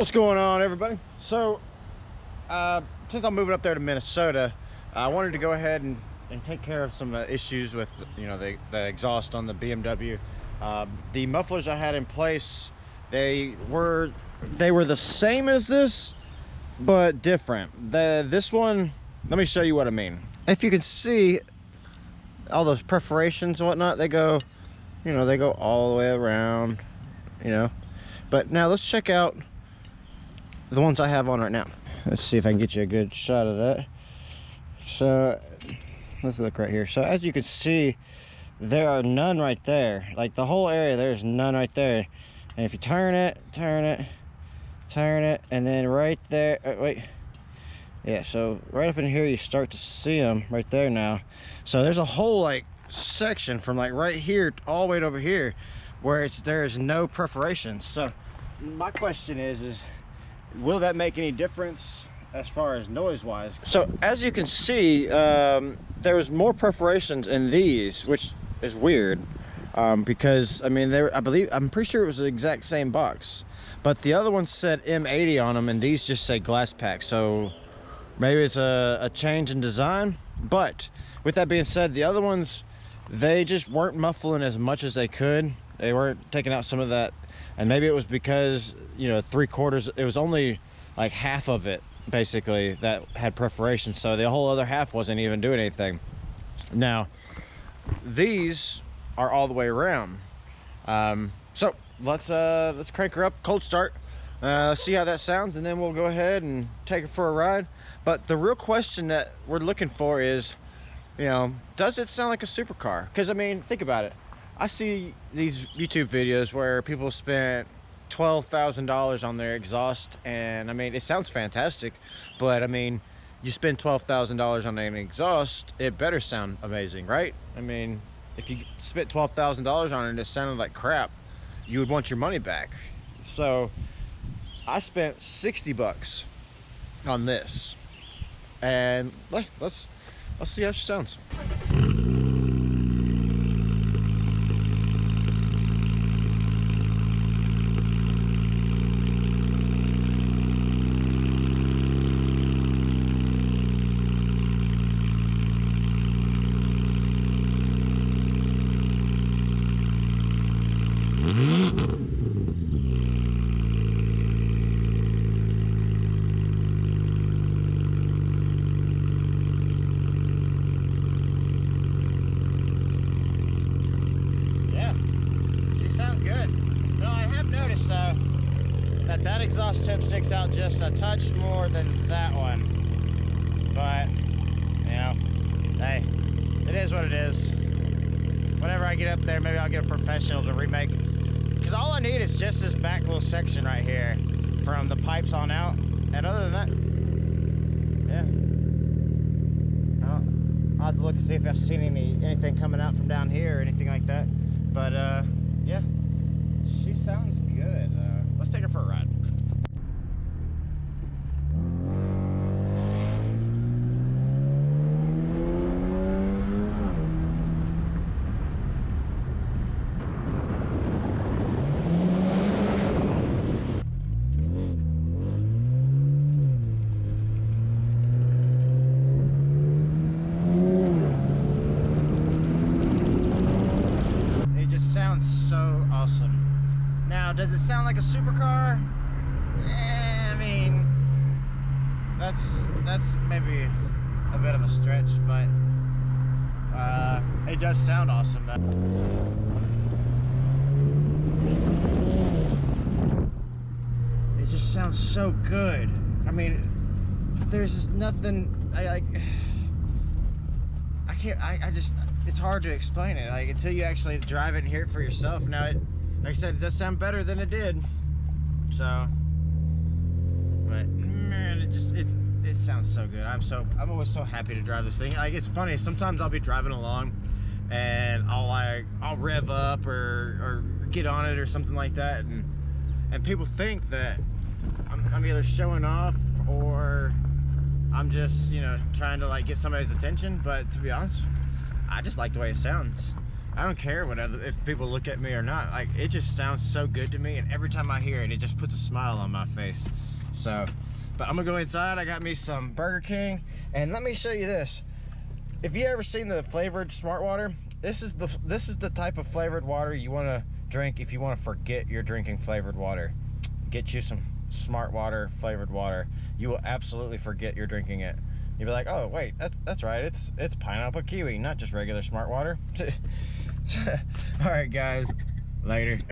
What's going on, everybody? So since I'm moving up there to Minnesota, I wanted to go ahead and take care of some issues with, you know, the exhaust on the BMW. The mufflers I had in place, they were the same as this, but different. This one, let me show you what I mean. If you can see all those perforations and whatnot, they go, you know, they go all the way around, you know. But now let's check out the ones I have on right now. Let's see if I can get you a good shot of that. So let's look right here. So as you can see, there are none right there. Like the whole area, there's none right there. And if you turn it, and then right there, wait. Yeah, so right up in here, you start to see them right there now. So there's a whole like section from like right here all the way over here where there's no perforations. So my question is will that make any difference as far as noise wise? So as you can see, there was more perforations in these, which is weird, because I mean, I'm pretty sure it was the exact same box, but the other one said M80 on them and these just say glasspacks. So maybe it's a change in design. But with that being said, the other ones, they just weren't muffling as much as they could. They weren't taking out some of that, and maybe it was because, you know, 3/4, it was only like half of it basically that had perforation, so the whole other half wasn't even doing anything. Now these are all the way around. So let's crank her up, cold start, see how that sounds, and then we'll go ahead and take her for a ride. But the real question that we're looking for is, you know, does it sound like a supercar? Because I mean, think about it. I see these YouTube videos where people spent $12,000 on their exhaust, and I mean, it sounds fantastic, but I mean, you spend $12,000 on an exhaust, it better sound amazing, right? I mean, if you spent $12,000 on it and it sounded like crap, you would want your money back. So I spent 60 bucks on this, and let's see how she sounds. That exhaust tip sticks out just a touch more than that one, but you know, hey, it is what it is. Whenever I get up there, maybe I'll get a professional to remake, because all I need is just this back little section right here from the pipes on out, and other than that, yeah, I'll have to look and see if I've seen anything coming out from down here or anything like that. But yeah, she sounds good. Let's take her for a ride. It just sounds so awesome. Now, does it sound like a supercar? I mean, that's maybe a bit of a stretch, but it does sound awesome. It just sounds so good. I mean, there's nothing I just, it's hard to explain it, like, until you actually drive it and hear it for yourself. Now like I said, it does sound better than it did. So, but man, it sounds so good. I'm always so happy to drive this thing. Like, it's funny, sometimes I'll be driving along and I'll rev up or get on it or something like that, and people think that I'm either showing off or I'm just, you know, trying to like get somebody's attention. But to be honest, I just like the way it sounds. I don't care if people look at me or not. Like, it just sounds so good to me, and every time I hear it, it just puts a smile on my face. So, but I'm gonna go inside. I got me some Burger King, and let me show you this. If you ever seen the flavored smart water, this is the type of flavored water you want to drink if you want to forget you're drinking flavored water. Get you some smart water, flavored water. You will absolutely forget you're drinking it. You'll be like, oh wait, that's right, it's pineapple kiwi, not just regular smart water. All right guys, later.